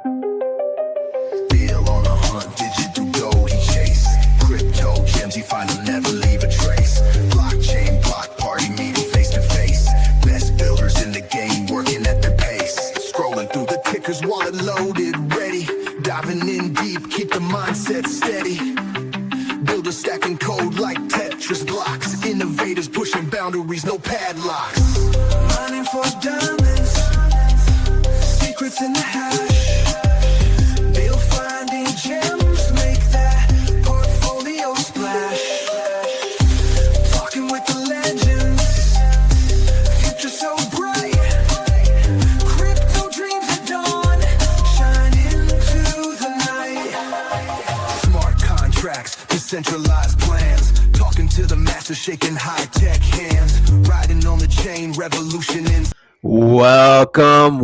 Bill on a hunt, digital gold he chase. Crypto gems he find will never leave a trace. Blockchain, block party meeting face to face. Best builders in the game working at their pace. Scrolling through the tickers, wallet loaded, ready. Diving in deep, keep the mindset steady. Builders stacking code like Tetris blocks. Innovators pushing boundaries, no padlocks. Mining for diamonds, secrets in the hash. Bill finding gems, make that portfolio splash. Talking with the legends, future so bright. Crypto dreams at dawn, shine into the night. Smart contracts, decentralized plans. Talking to the master, shaking high-tech hands. Riding on the chain, revolution in. Welcome,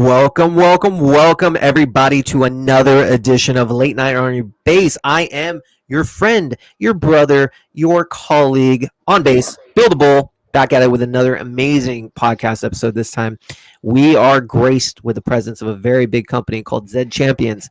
everybody, to another edition of Late Night on Your Base. I am your friend, your brother, your colleague on base, Buildable, back at it with another amazing podcast episode. This time, we are graced with the presence of a very big company called ZED Champions.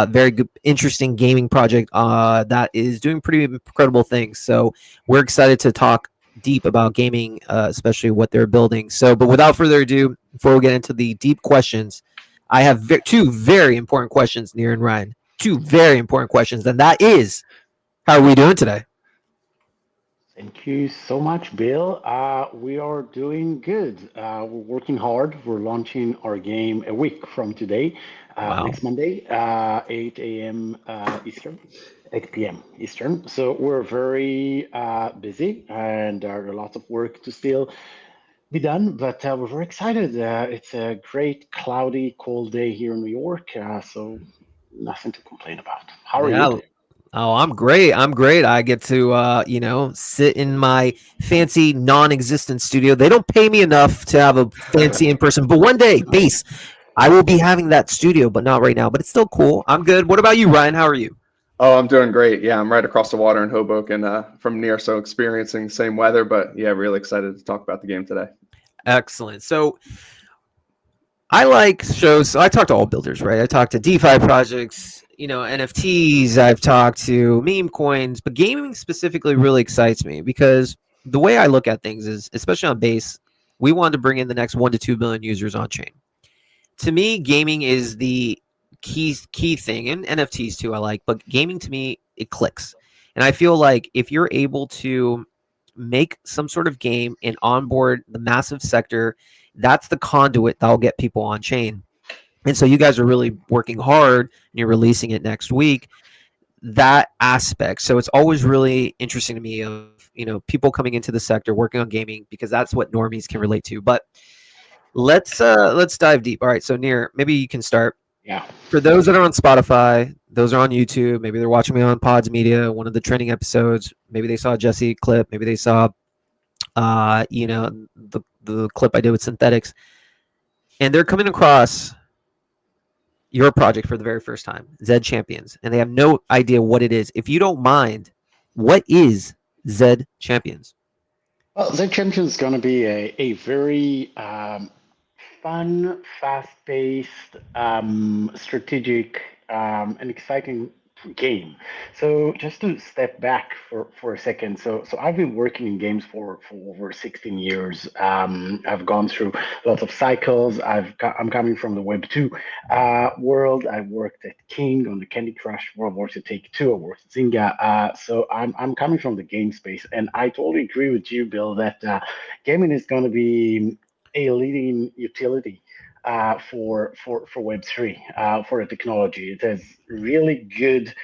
Very good, interesting gaming project that is doing pretty incredible things. So we're excited to talk deep about gaming, especially what they're building. So, but without further ado, before we get into the deep questions, I have two very important questions, Nir and Ryan. Two very important questions, and that is, how are we doing today? Thank you so much, Bill. We are doing good. We're working hard. We're launching our game a week from today, next Monday, 8 a.m. Eastern. 8 p.m. Eastern. So we're very busy, and there are lots of work to still be done, but we're very excited. It's a great, cloudy, cold day here in New York, so nothing to complain about. How are you doing? Oh, I'm great. I get to, sit in my fancy non-existent studio. They don't pay me enough to have a fancy in-person, but one day, base, I will be having that studio, but not right now. But it's still cool. I'm good. What about you, Ryan? How are you? Oh, I'm doing great. Yeah, I'm right across the water in Hoboken from near, so experiencing the same weather. But yeah, really excited to talk about the game today. Excellent. So I like shows. So I talk to all builders, right? I talk to DeFi projects, NFTs. I've talked to meme coins, but gaming specifically really excites me because the way I look at things is, especially on base, we want to bring in the next 1 to 2 billion users on chain. To me, gaming is the key thing, and NFTs too I like, but gaming to me, it clicks. And I feel like if you're able to make some sort of game and onboard the massive sector, that's the conduit that'll get people on chain. And so you guys are really working hard, and you're releasing it next week, that aspect. So it's always really interesting to me of, people coming into the sector working on gaming, because that's what normies can relate to. But let's dive deep. All right, so Nir, maybe you can start. Yeah. For those that are on Spotify, those are on YouTube, maybe they're watching me on Pods Media, one of the trending episodes. Maybe they saw a Jesse clip. Maybe they saw, the clip I did with Synthetics. And they're coming across your project for the very first time, ZED Champions, and they have no idea what it is. If you don't mind, what is ZED Champions? Well, ZED Champions is going to be a very fun, fast-paced, strategic, and exciting game. So just to step back for a second. So I've been working in games for over 16 years. I've gone through lots of cycles. I'm coming from the Web2 world. I worked at King on the Candy Crush world, worked at Take-Two, I worked at Zynga. So I'm coming from the game space, and I totally agree with you, Bill, that gaming is going to be a leading utility for Web3, for the technology. It has really good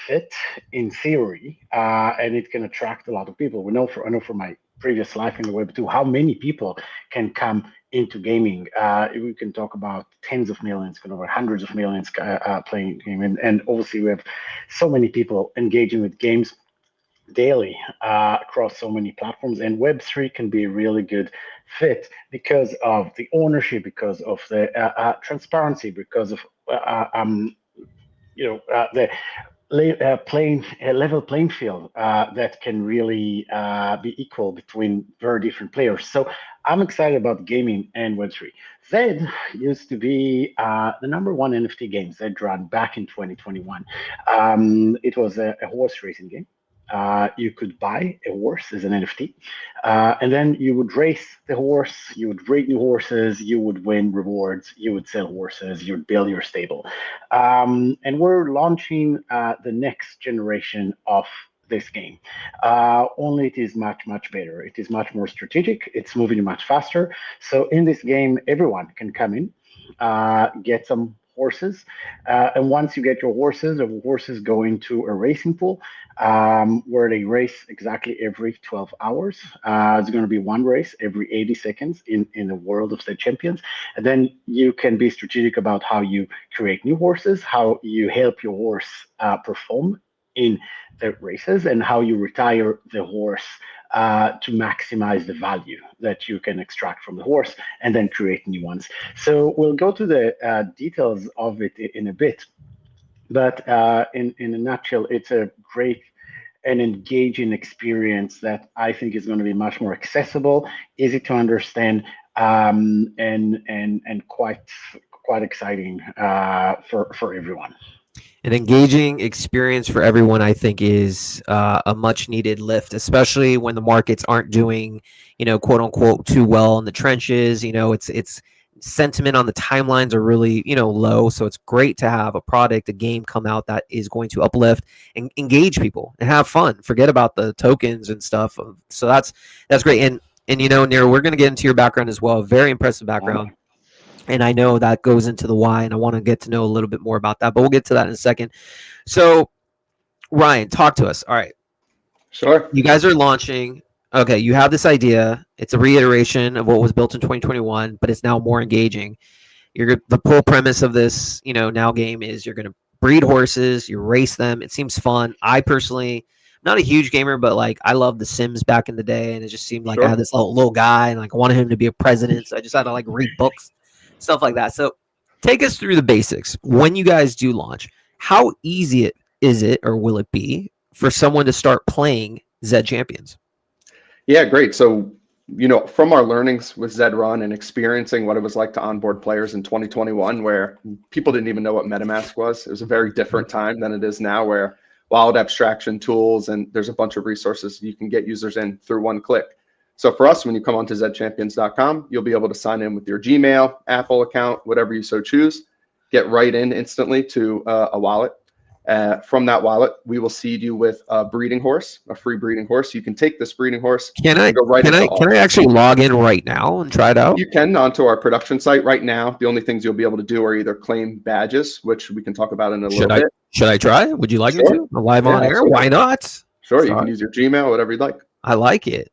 fit in theory, and it can attract a lot of people. I know from my previous life in the Web2 how many people can come into gaming. We can talk about tens of millions, over hundreds of millions playing game, and obviously we have so many people engaging with games daily across so many platforms, and Web3 can be a really good fit because of the ownership, because of the transparency, because of the level playing field that can really be equal between very different players. So I'm excited about gaming and Web3. ZED used to be the number one NFT game, ZED RUN, back in 2021. It was a horse racing game. You could buy a horse as an NFT, and then you would race the horse, you would breed new horses, you would win rewards, you would sell horses, you would build your stable. And we're launching the next generation of this game. Only it is much, much better. It is much more strategic. It's moving much faster. So in this game, everyone can come in, get some horses. And once you get your horses, the horses go into a racing pool where they race exactly every 12 hours. It's going to be one race every 80 seconds in the world of ZED Champions. And then you can be strategic about how you create new horses, how you help your horse perform in the races, and how you retire the horse to maximize the value that you can extract from the horse and then create new ones. So we'll go to the details of it in a bit. But in a nutshell, it's a great and engaging experience that I think is going to be much more accessible, easy to understand, and quite exciting for everyone. An engaging experience for everyone, I think, is a much needed lift, especially when the markets aren't doing, quote unquote, too well in the trenches. It's sentiment on the timelines are really, low. So it's great to have a product, a game come out that is going to uplift and engage people and have fun. Forget about the tokens and stuff. So that's great. And Nero, we're going to get into your background as well. Very impressive background. And I know that goes into the why, and I want to get to know a little bit more about that, but we'll get to that in a second. So, Ryan, talk to us. All right. Sure. You guys are launching. Okay, you have this idea. It's a reiteration of what was built in 2021, but it's now more engaging. The whole premise of this, now game is you're going to breed horses, you race them. It seems fun. I personally, not a huge gamer, but I love The Sims back in the day, and it just seemed like I had this little guy, and I wanted him to be a president, so I just had to read books. Stuff like that. So take us through the basics. When you guys do launch, how easy is it, or will it be, for someone to start playing ZED Champions? Yeah, great. So, from our learnings with ZED RUN and experiencing what it was like to onboard players in 2021, where people didn't even know what MetaMask was. It was a very different time than it is now, where wild abstraction tools and there's a bunch of resources you can get users in through one click. So for us, when you come onto ZedChampions.com, you'll be able to sign in with your Gmail, Apple account, whatever you so choose, get right in instantly to a wallet. From that wallet, we will seed you with a breeding horse, a free breeding horse. You can take this breeding horse. Can I actually log in right now and try it out? You can onto our production site right now. The only things you'll be able to do are either claim badges, which we can talk about in a little bit. Should I try? Would you like me to? Live on air? Absolutely. Why not? Sure, you can use your Gmail, whatever you'd like. I like it.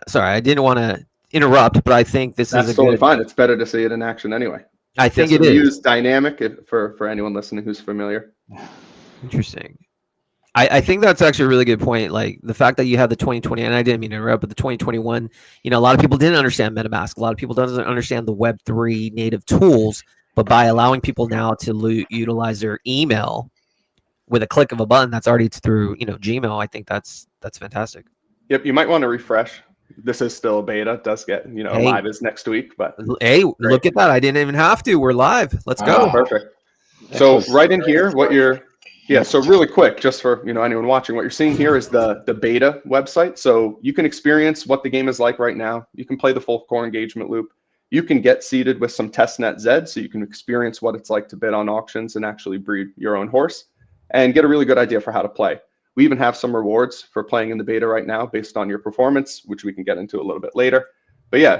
Sorry, I didn't want to interrupt, but I think this is totally fine. It's better to see it in action anyway. I think it is. We use dynamic for anyone listening who's familiar. Interesting. I think that's actually a really good point. The fact that you have the 2020, and I didn't mean to interrupt, but the 2021, a lot of people didn't understand MetaMask. A lot of people don't understand the Web3 native tools, but by allowing people now to utilize their email with a click of a button that's already through, Gmail, I think that's fantastic. Yep, you might want to refresh. This is still a beta. It does get, live is next week, but hey, great. Look at that. I didn't even have to. We're live. Let's go. Perfect. So right in here, so really quick, just for anyone watching, what you're seeing here is the beta website. So you can experience what the game is like right now. You can play the full core engagement loop. You can get seeded with some testnet ZED, so you can experience what it's like to bid on auctions and actually breed your own horse and get a really good idea for how to play. We even have some rewards for playing in the beta right now based on your performance, which we can get into a little bit later. But yeah,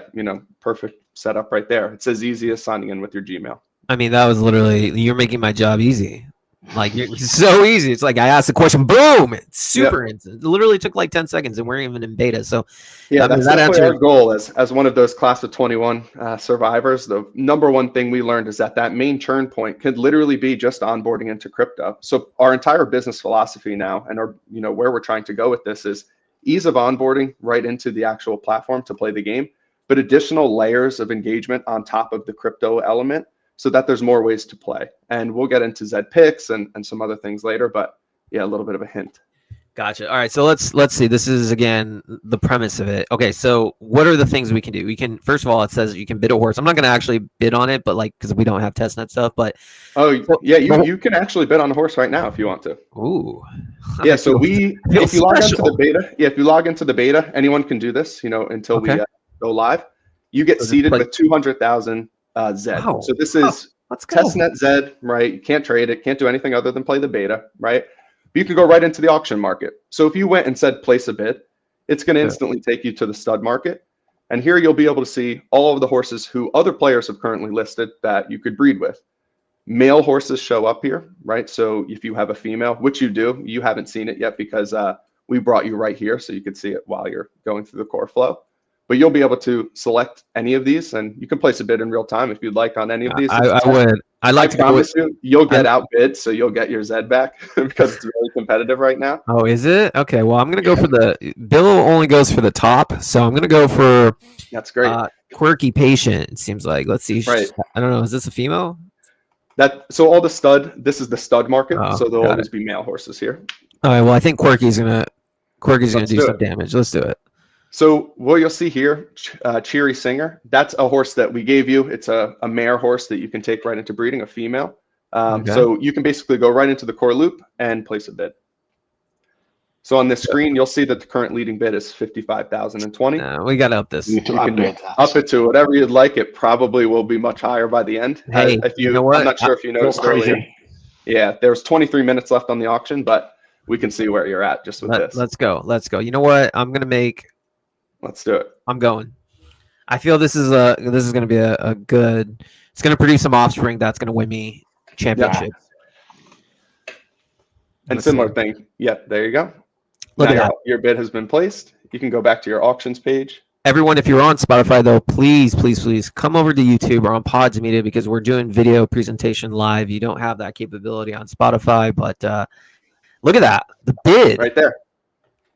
perfect setup right there. It's as easy as signing in with your Gmail. I mean, that was literally, you're making my job easy. It's so easy. It's I asked the question, boom, it's super instant. It literally took 10 seconds and we're even in beta. So yeah, that's our goal as one of those class of 21 survivors. The number one thing we learned is that main churn point could literally be just onboarding into crypto. So our entire business philosophy now, and where we're trying to go with this, is ease of onboarding right into the actual platform to play the game, but additional layers of engagement on top of the crypto element, so that there's more ways to play. And we'll get into ZED picks and some other things later, but yeah, a little bit of a hint. Gotcha. All right, so let's see. This is again the premise of it. Okay, so what are the things we can do? We can first of all, it says you can bid a horse. I'm not going to actually bid on it, but like because we don't have testnet stuff. But Oh so, yeah, you can actually bid on a horse right now if you want to. ooh, Yeah, I so feel if you log into the special. beta, if you log into the beta, anyone can do this, until Okay, we go live. You get so just seated like with 200,000 ZED. wow, So this huh, is let's go. testnet ZED, right? You can't trade it, can't do anything other than play the beta, right? But you can go right into the auction market. So if you went and said place a bid, it's going to Yeah. instantly take you to the stud market. And here you'll be able to see all of the horses who other players have currently listed that you could breed with. Male horses show up here, right? So if you have a female, which you do, you haven't seen it yet because we brought you right here so you could see it while you're going through the core flow. But you'll be able to select any of these, and you can place a bid in real time if you'd like on any of these. I would. I I like to go with. promise you, you'll get I, outbid, so you'll get your Zed back because it's very competitive right now. oh, is it okay? Well, I'm gonna go for the Bill only goes for the top, so I'm gonna go for That's great, quirky patient. It seems like. Let's see. right? I don't know. Is this a female? So all the stud. This is the stud market, Oh, so there'll got always it. be male horses here. All right. Well, I think Quirky's gonna Let's do do some it. damage. Let's do it. So what you'll see here, Cheery Singer, that's a horse that we gave you. It's a mare horse that you can take right into breeding, a female. Okay. So you can basically go right into the core loop and place a bid. So on this screen, you'll see that the current leading bid is 55,020. We gotta up this. You need to You can update that. up it to whatever you'd like. It probably will be much higher by the end. Hey, you know what? I'm not sure if you Go noticed earlier. crazy. Yeah, there's 23 minutes left on the auction, but we can see where you're at just with this. Let's go. Let's go. You know what? Let's do it. I'm going. I feel this is gonna be a good. It's gonna produce some offspring that's gonna win me championships. And Let's similar see. thing. Yeah, there you go. Look Now at that. your bid has been placed. You can go back to your auctions page. Everyone, if you're on Spotify though, please come over to YouTube or on Pods Media because we're doing video presentation live. You don't have that capability on Spotify, but look at that, the bid. Right there.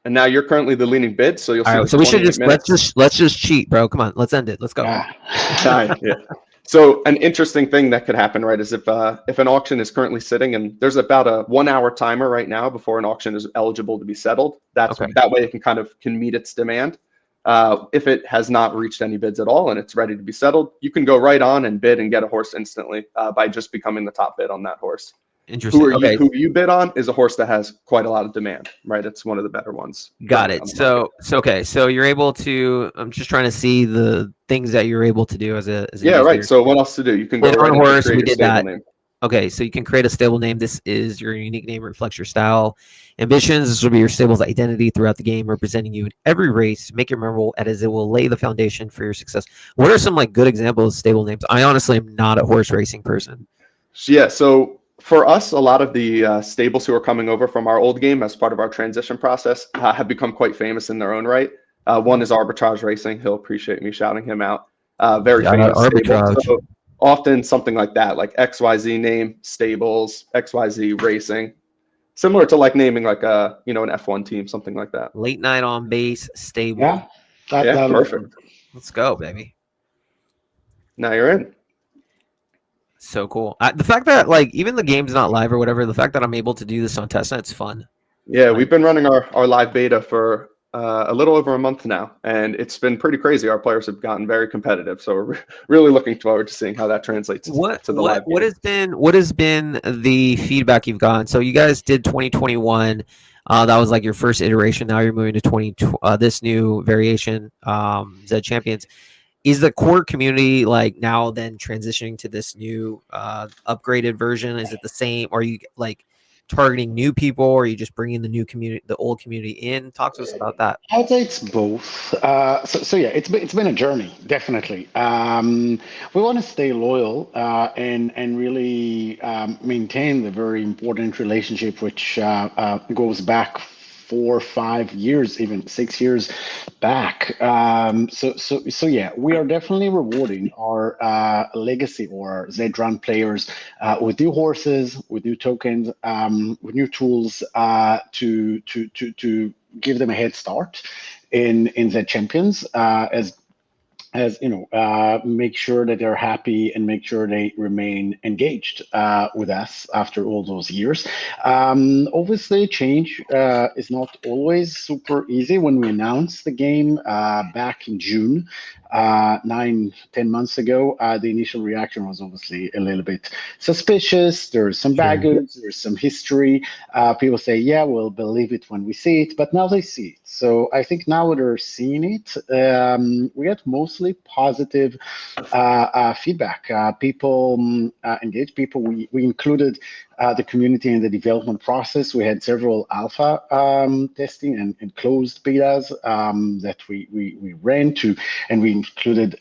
And now you're currently the leading bid, so you'll see. All right, the so we should 28 minutes. let's just cheat, bro. Come on, let's end it. Let's go. Yeah. Yeah. So an interesting thing that could happen, right, is if an auction is currently sitting and there's about a 1 hour timer right now before an auction is eligible to be settled. That way it can meet its demand. If it has not reached any bids at all and it's ready to be settled, you can go right on and bid and get a horse instantly by just becoming the top bid on that horse. Interesting. Who you bid on is a horse that has quite a lot of demand, right? It's one of the better ones. Got it. So you're able to. I'm just trying to see the things that you're able to do as a yeah, right. So what else to do? You can go right on into horse. create We a did stable that. name. Okay, so you can create a stable name. This is your unique name, reflects your style, ambitions. This will be your stable's identity throughout the game, representing you in every race. Make it memorable, as it will lay the foundation for your success. What are some like good examples of stable names? I honestly am not a horse racing person. Yeah, so for us, a lot of the stables who are coming over from our old game as part of our transition process have become quite famous in their own right. One is Arbitrage Racing. He'll appreciate me shouting him out. Very famous stable. So often something like that, like XYZ name, stables, XYZ Racing. Similar to like naming like an F1 team, something like that. Late night on base, stable. Yeah. Yeah, perfect. Let's go, baby. Now you're in. So cool. The fact that like even the game's not live or whatever, the fact that I'm able to do this on testnet's fun. Yeah, we've been running our live beta for a little over a month now, and it's been pretty crazy. Our players have gotten very competitive, so we're really looking forward to seeing how that translates to the live game. What has been the feedback you've gotten? So you guys did 2021. That was like your first iteration. Now you're moving to this new variation, ZED Champions. Is the core community like now then transitioning to this new upgraded version? Is it the same? Are you like targeting new people, or are you just bringing the old community in? Talk to us about that. I would say it's both. So yeah, it's been a journey, definitely. We want to stay loyal and really maintain the very important relationship, which goes back 4 or 5 years, even 6 years back. So yeah, we are definitely rewarding our legacy or ZED RUN players with new horses, with new tokens, with new tools to give them a head start in ZED Champions. as make sure that they're happy and make sure they remain engaged with us after all those years. Obviously, change is not always super easy. When we announced the game back in June, 9, 10 months ago, the initial reaction was obviously a little bit suspicious. There's some Sure. baggage, there's some history. People say, yeah, we'll believe it when we see it, but now they see it. So I think now they're seeing it. We get mostly positive feedback. People engage. People, we included the community in the development process. We had several alpha testing and closed betas that we ran to, and we included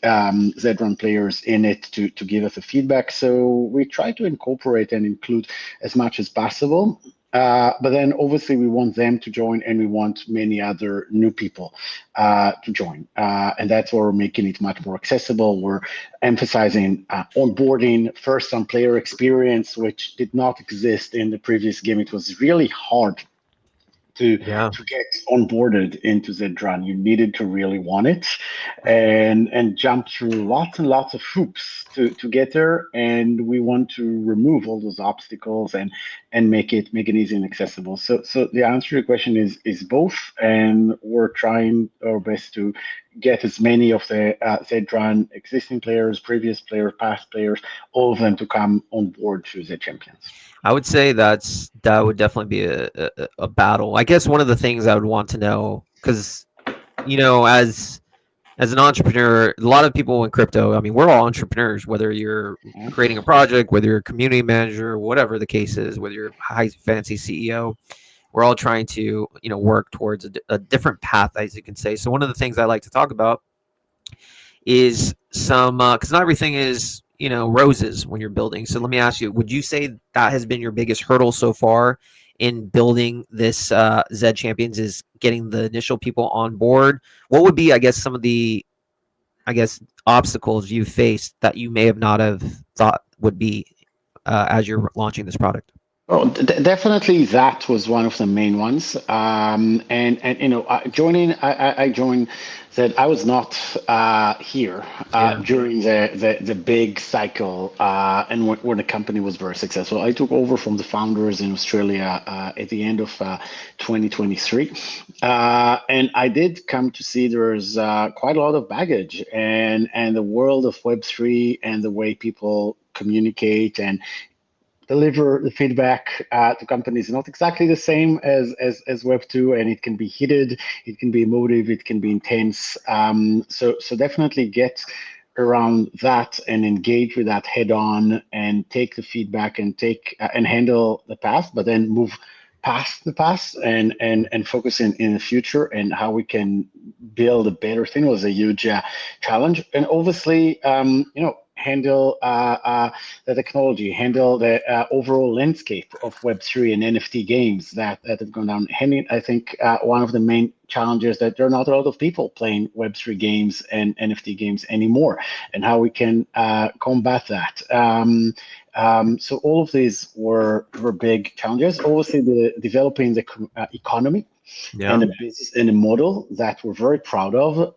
ZED RUN players in it to give us the feedback. So we try to incorporate and include as much as possible. But then obviously we want them to join, and we want many other new people to join. And that's where we're making it much more accessible. We're emphasizing onboarding first on player experience, which did not exist in the previous game. It was really hard to Yeah. get onboarded into ZED RUN. You needed to really want it and jump through lots and lots of hoops to get there. And we want to remove all those obstacles and make it easy and accessible. So the answer to your question is both, and we're trying our best to get as many of the ZED RUN existing players, previous players, past players, all of them to come on board to ZED Champions. I would say that would definitely be a battle. I guess one of the things I would want to know, because as an entrepreneur, a lot of people in crypto, I mean, we're all entrepreneurs, whether you're creating a project, whether you're a community manager, whatever the case is, whether you're a high fancy CEO, we're all trying to work towards a different path, as you can say. So one of the things I like to talk about is some, because not everything is roses when you're building. So let me ask you, would you say that has been your biggest hurdle so far in building this ZED Champions, is getting the initial people on board? What would be, I guess, some of the obstacles you faced that you may have not have thought would be as you're launching this product? Oh, definitely that was one of the main ones. Joining, I joined that I was not here during the big cycle and when the company was very successful. I took over from the founders in Australia at the end of 2023. And I did come to see there's quite a lot of baggage and the world of Web3 and the way people communicate and deliver the feedback to companies is not exactly the same as Web2, and it can be heated, it can be emotive, it can be intense. So definitely get around that and engage with that head on and take the feedback and take and handle the past, but then move past the past and focus in the future and how we can build a better thing was a huge challenge. And obviously, handle the technology, handle the overall landscape of Web3 and NFT games that have gone down. I think one of the main challenges that there are not a lot of people playing Web3 games and NFT games anymore, and how we can combat that. So all of these were big challenges. Obviously, developing the economy and the business and the model that we're very proud of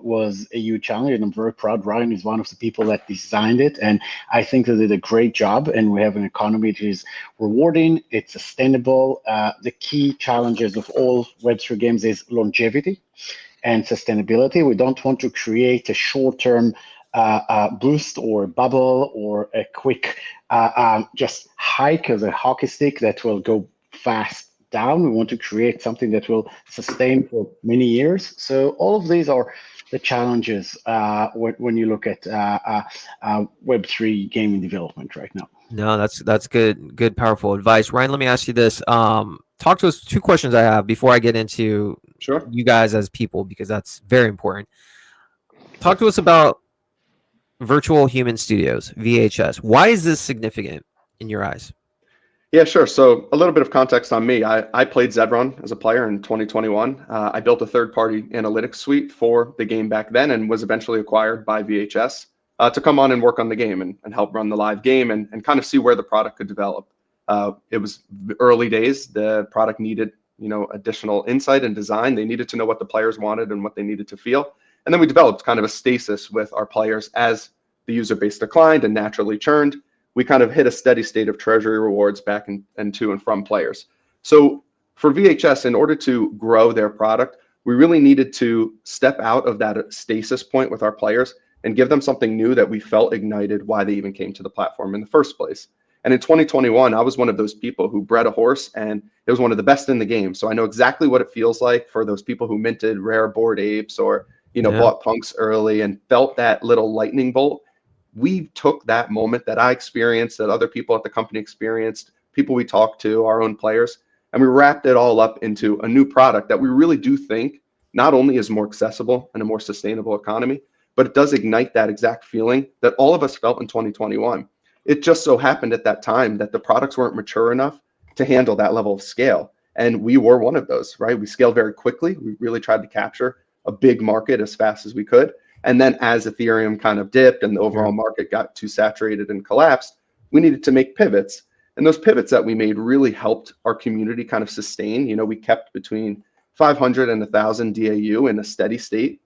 was a huge challenge, and I'm very proud. Ryan is one of the people that designed it, and I think they did a great job. And we have an economy that is rewarding, it's sustainable. The key challenges of all Web3 games is longevity and sustainability. We don't want to create a short-term boost or bubble or a quick just hike as a hockey stick that will go fast down. We want to create something that will sustain for many years. So all of these are the challenges when you look at Web3 gaming development right now. No, that's good, powerful advice. Ryan, let me ask you this. Talk to us, two questions I have before I get into you guys as people, because that's very important. Talk to us about virtual human studios, VHS. Why is this significant in your eyes? Yeah, sure. So a little bit of context on me. I played ZED RUN as a player in 2021. I built a third-party analytics suite for the game back then and was eventually acquired by VHS to come on and work on the game and help run the live game and kind of see where the product could develop. It was early days. The product needed additional insight and design. They needed to know what the players wanted and what they needed to feel. And then we developed kind of a stasis with our players as the user base declined and naturally churned. We kind of hit a steady state of treasury rewards back and to and from players. So for VHS, in order to grow their product, we really needed to step out of that stasis point with our players and give them something new that we felt ignited why they even came to the platform in the first place. And in 2021, I was one of those people who bred a horse, and it was one of the best in the game. So I know exactly what it feels like for those people who minted rare Bored Apes or, bought punks early and felt that little lightning bolt. We took that moment that I experienced, that other people at the company experienced, people we talked to, our own players, and we wrapped it all up into a new product that we really do think not only is more accessible and a more sustainable economy, but it does ignite that exact feeling that all of us felt in 2021. It just so happened at that time that the products weren't mature enough to handle that level of scale. And we were one of those, right? We scaled very quickly. We really tried to capture a big market as fast as we could. And then as Ethereum kind of dipped and the overall market got too saturated and collapsed, we needed to make pivots. And those pivots that we made really helped our community kind of sustain. We kept between 500 and 1,000 DAU in a steady state,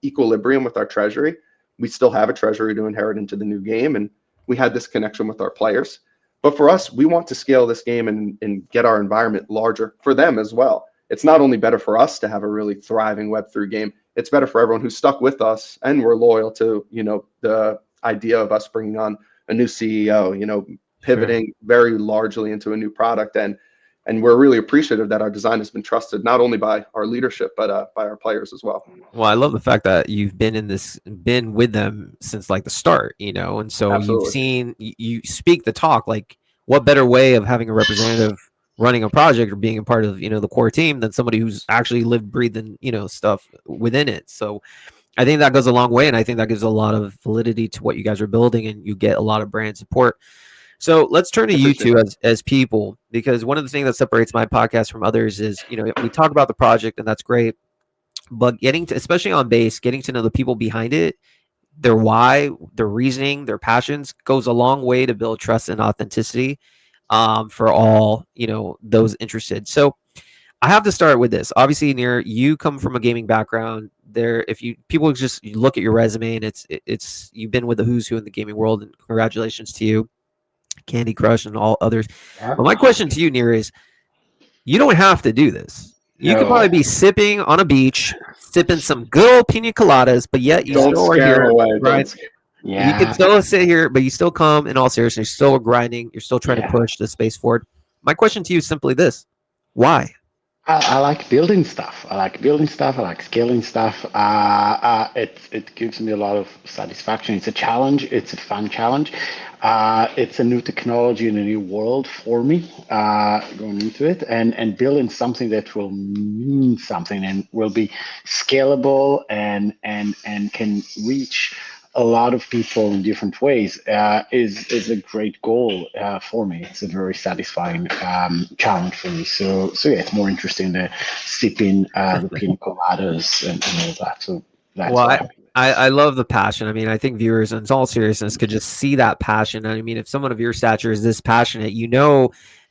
equilibrium with our treasury. We still have a treasury to inherit into the new game, and we had this connection with our players. But for us, we want to scale this game and get our environment larger for them as well. It's not only better for us to have a really thriving Web3 game, it's better for everyone who's stuck with us and we're loyal to, the idea of us bringing on a new CEO, pivoting very largely into a new product. And we're really appreciative that our design has been trusted not only by our leadership, but by our players as well. Well, I love the fact that you've been with them since like the start, and so Absolutely. you've seen, you speak the talk. Like, what better way of having a representative running a project or being a part of, the core team than somebody who's actually lived, breathed, and, stuff within it. So I think that goes a long way. And I think that gives a lot of validity to what you guys are building, and you get a lot of brand support. So let's turn to you two as people, because one of the things that separates my podcast from others is, we talk about the project and that's great, but getting to, especially on base, getting to know the people behind it, their why, their reasoning, their passions goes a long way to build trust and authenticity for all, those interested. So I have to start with this. Obviously, Nir, you come from a gaming background. People just look at your resume and it's you've been with the who's who in the gaming world, and congratulations to you. Candy Crush and all others. Yeah. But my question to you, Nir, is you don't have to do this. You could probably be sipping on a beach, sipping some good old pina coladas, but yet you still are here. Right? Yeah. You can still sit here, but you still come in all seriousness. You're still grinding. You're still trying to push the space forward. My question to you is simply this: why? I like building stuff. I like scaling stuff. It gives me a lot of satisfaction. It's a challenge. It's a fun challenge. It's a new technology in a new world for me, going into it, and building something that will mean something and will be scalable and can reach a lot of people in different ways is a great goal for me. It's a very satisfying challenge for me. So yeah, it's more interesting than sipping the pina coladas and all that. So that's why. I love the passion. I mean, I think viewers, in all seriousness, could just see that passion. I mean, if someone of your stature is this passionate,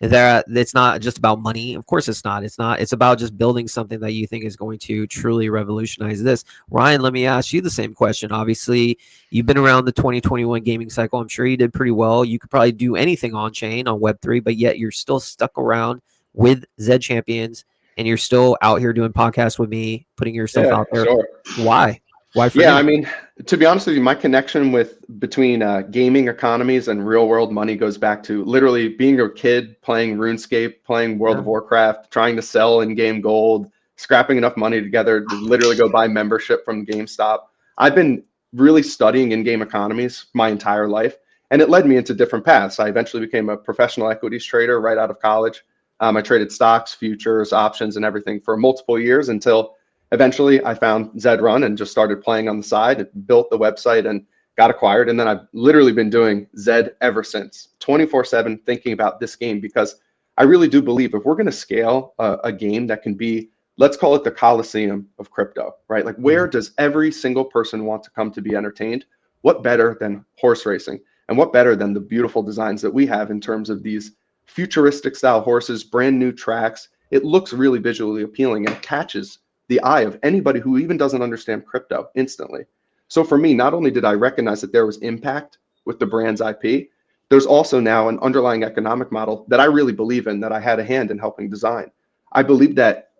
that it's not just about money. Of course it's not. It's about just building something that you think is going to truly revolutionize this. Ryan, let me ask you the same question. Obviously, you've been around the 2021 gaming cycle. I'm sure you did pretty well. You could probably do anything on chain, on Web3, but yet you're still stuck around with ZED Champions, and you're still out here doing podcasts with me, putting yourself out there. Sure. Why? Why for you? I mean, to be honest with you, my connection between gaming economies and real world money goes back to literally being a kid playing RuneScape, playing World of Warcraft, trying to sell in-game gold, scrapping enough money together to literally go buy membership from GameStop. I've been really studying in-game economies my entire life, and it led me into different paths. I eventually became a professional equities trader right out of college. I traded stocks, futures, options, and everything for multiple years until eventually I found ZED RUN and just started playing on the side, built the website and got acquired. And then I've literally been doing ZED ever since, 24/7 thinking about this game, because I really do believe if we're going to scale a game that can be, let's call it the Coliseum of crypto, right? Like, where does every single person want to come to be entertained? What better than horse racing? And what better than the beautiful designs that we have in terms of these futuristic style horses, brand new tracks? It looks really visually appealing and catches the eye of anybody who even doesn't understand crypto instantly. So for me, not only did I recognize that there was impact with the brand's IP, there's also now an underlying economic model that I really believe in, that I had a hand in helping design. I believe that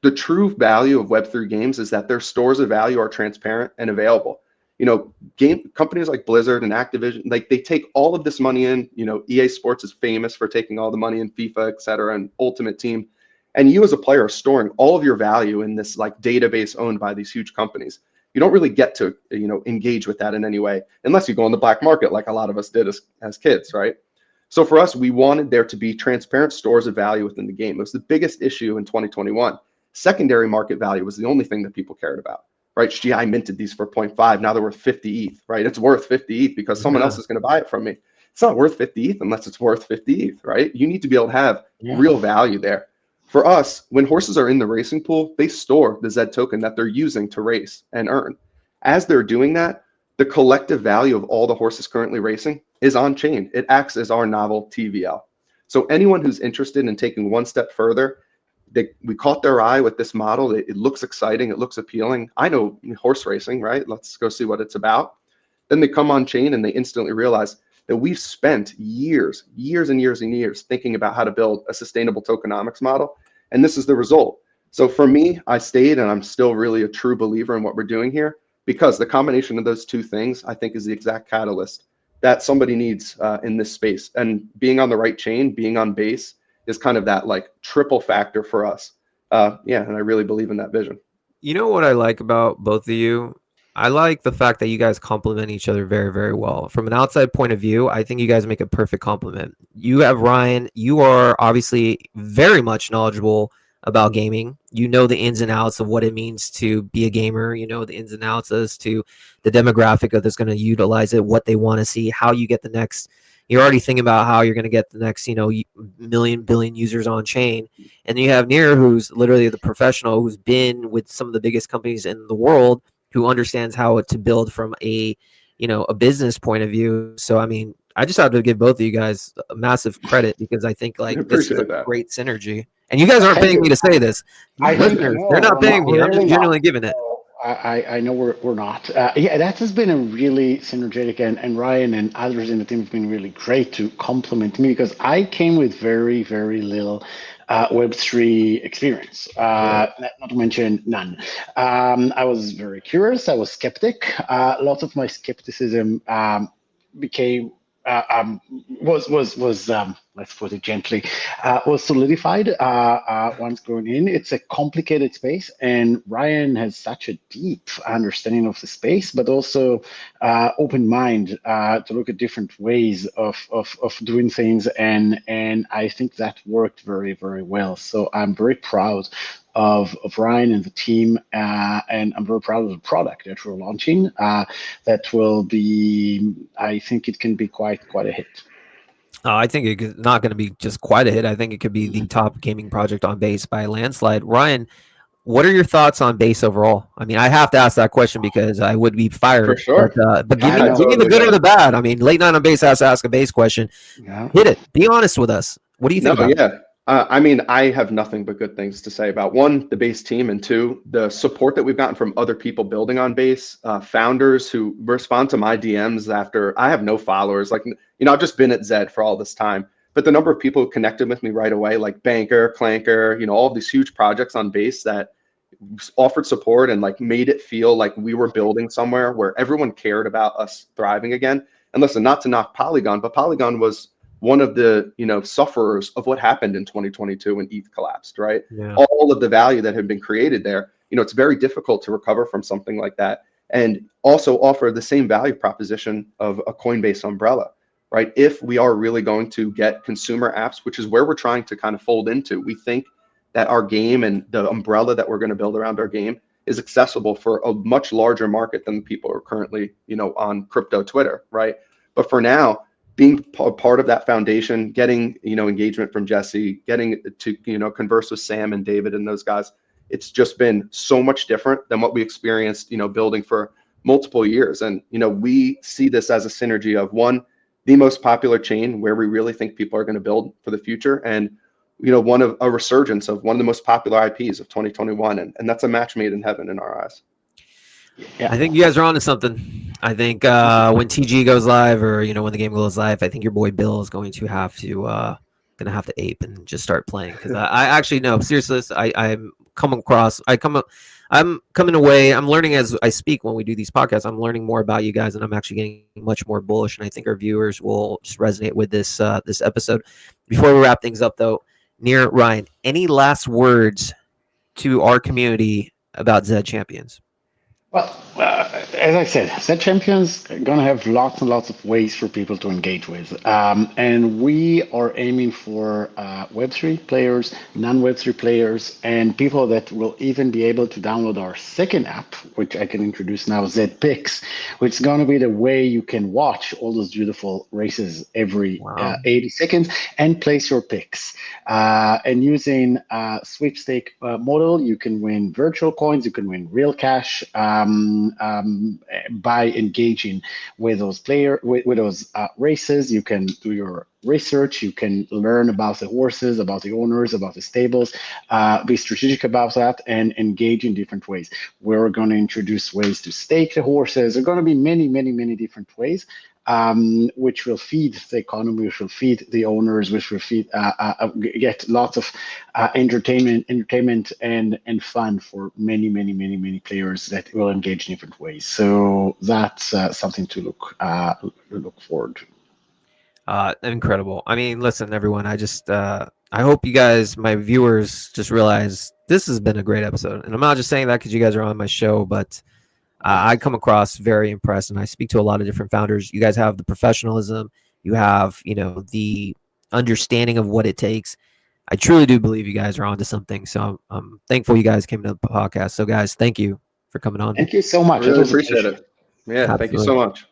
the true value of Web3 games is that their stores of value are transparent and available. Game companies like Blizzard and Activision, like they take all of this money in. EA Sports is famous for taking all the money in FIFA, et cetera, and Ultimate Team. And you as a player are storing all of your value in this like database owned by these huge companies. You don't really get to, engage with that in any way unless you go on the black market like a lot of us did as kids, right? So for us, we wanted there to be transparent stores of value within the game. It was the biggest issue in 2021. Secondary market value was the only thing that people cared about, right? Gee, I minted these for 0.5. Now they're worth 50 ETH, right? It's worth 50 ETH because someone else is going to buy it from me. It's not worth 50 ETH unless it's worth 50 ETH, right? You need to be able to have real value there. For us, when horses are in the racing pool, they store the ZED token that they're using to race and earn. As they're doing that, the collective value of all the horses currently racing is on chain. It acts as our novel TVL. So anyone who's interested in taking one step further, we caught their eye with this model. It looks exciting. It looks appealing. I know horse racing, right? Let's go see what it's about. Then they come on chain and they instantly realize that we've spent years and years thinking about how to build a sustainable tokenomics model. And this is the result. So for me, I stayed, and I'm still really a true believer in what we're doing here, because the combination of those two things, I think, is the exact catalyst that somebody needs in this space. And being on the right chain, being on base, is kind of that like triple factor for us. And I really believe in that vision. You know what I like about both of you? I like the fact that you guys complement each other very, very well. From an outside point of view, I think you guys make a perfect complement. You have Ryan. You are obviously very much knowledgeable about gaming. You know the ins and outs of what it means to be a gamer. You know the ins and outs as to the demographic of that's going to utilize it, what they want to see, how you get the next. You're already thinking about how you're going to get the next, million, billion users on chain. And you have Nir, who's literally the professional, who's been with some of the biggest companies in the world, who understands how to build from a business point of view. So, I mean, I just have to give both of you guys a massive credit, because I think this is a great synergy. And you guys aren't paying me to say this. Listeners, they're not paying me. I'm just genuinely giving it. I know we're not. That has been a really synergetic, and Ryan and others in the team have been really great to complement me, because I came with very, very little Web3 experience, not to mention none. I was very curious. I was skeptic. Lots of my skepticism became let's put it gently, was solidified once going in. It's a complicated space, and Ryan has such a deep understanding of the space, but also open mind to look at different ways of doing things, and I think that worked very, very well. So I'm very proud of Ryan and the team, and I'm very proud of the product that we're launching. That will be, I think it can be quite a hit. I think it's not going to be just quite a hit. I think it could be the top gaming project on base by a landslide. Ryan, what are your thoughts on base overall? I mean, I have to ask that question because I would be fired. For sure. But give me the good or the bad. I mean, Late Night on Base has to ask a base question. Yeah. Hit it. Be honest with us. What do you think about it? I mean, I have nothing but good things to say about, one, the base team, and two, the support that we've gotten from other people building on base, founders who respond to my DMs after I have no followers. Like, I've just been at ZED for all this time, but the number of people who connected with me right away, like Banker, Clanker, all of these huge projects on base that offered support and like made it feel like we were building somewhere where everyone cared about us thriving again. And listen, not to knock Polygon, but Polygon was one of the sufferers of what happened in 2022 when ETH collapsed, right? Yeah. All of the value that had been created there, it's very difficult to recover from something like that, and also offer the same value proposition of a Coinbase umbrella, right? If we are really going to get consumer apps, which is where we're trying to kind of fold into, we think that our game and the umbrella that we're going to build around our game is accessible for a much larger market than the people who are currently, on crypto Twitter, right? But for now, being part of that foundation, getting, engagement from Jesse, getting to, converse with Sam and David and those guys, it's just been so much different than what we experienced, building for multiple years. And, we see this as a synergy of, one, the most popular chain where we really think people are going to build for the future, and one of a resurgence of one of the most popular IPs of 2021, and that's a match made in heaven in our eyes. Yeah. I think you guys are onto something. I think when TG goes live, or when the game goes live, I think your boy Bill is going to have to ape and just start playing, because I actually know, seriously, I'm coming away. I'm learning as I speak when we do these podcasts. I'm learning more about you guys, and I'm actually getting much more bullish. And I think our viewers will just resonate with this episode. Before we wrap things up, though, Nir, Ryan, any last words to our community about ZED Champions? Well, as I said, ZED Champions are going to have lots and lots of ways for people to engage with. And we are aiming for Web3 players, non-Web3 players, and people that will even be able to download our second app, which I can introduce now, ZED Picks, which is going to be the way you can watch all those beautiful races every 80 seconds and place your picks. And using sweepstake model, you can win virtual coins, you can win real cash, by engaging with those races. You can do your research, you can learn about the horses, about the owners, about the stables, be strategic about that, and engage in different ways. We're going to introduce ways to stake the horses. There are going to be many different ways, which will feed the economy, which will feed the owners, which will feed get lots of entertainment and fun for many players that will engage in different ways. So that's something to look forward to. Incredible. I mean, listen, everyone, I hope you guys, my viewers, just realize this has been a great episode. And I'm not just saying that because you guys are on my show, but I come across very impressed, and I speak to a lot of different founders. You guys have the professionalism, you have, the understanding of what it takes. I truly do believe you guys are onto something. So I'm thankful you guys came to the podcast. So guys, thank you for coming on. Thank you so much. I really appreciate it. Yeah, Absolutely. Thank you so much.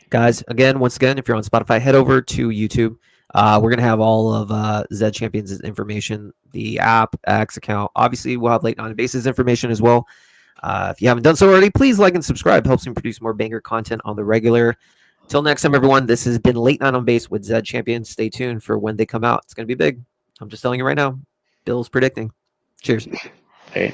Guys, once again, if you're on Spotify, head over to YouTube. We're going to have all of ZED Champions' information, the app, X account. Obviously, we'll have Late Night on Bases information as well. If you haven't done so already, please like and subscribe. Helps me produce more banger content on the regular. Till next time, everyone, this has been Late Night on Base with ZED Champions. Stay tuned for when they come out. It's going to be big. I'm just telling you right now. Bill's predicting. Cheers. Hey.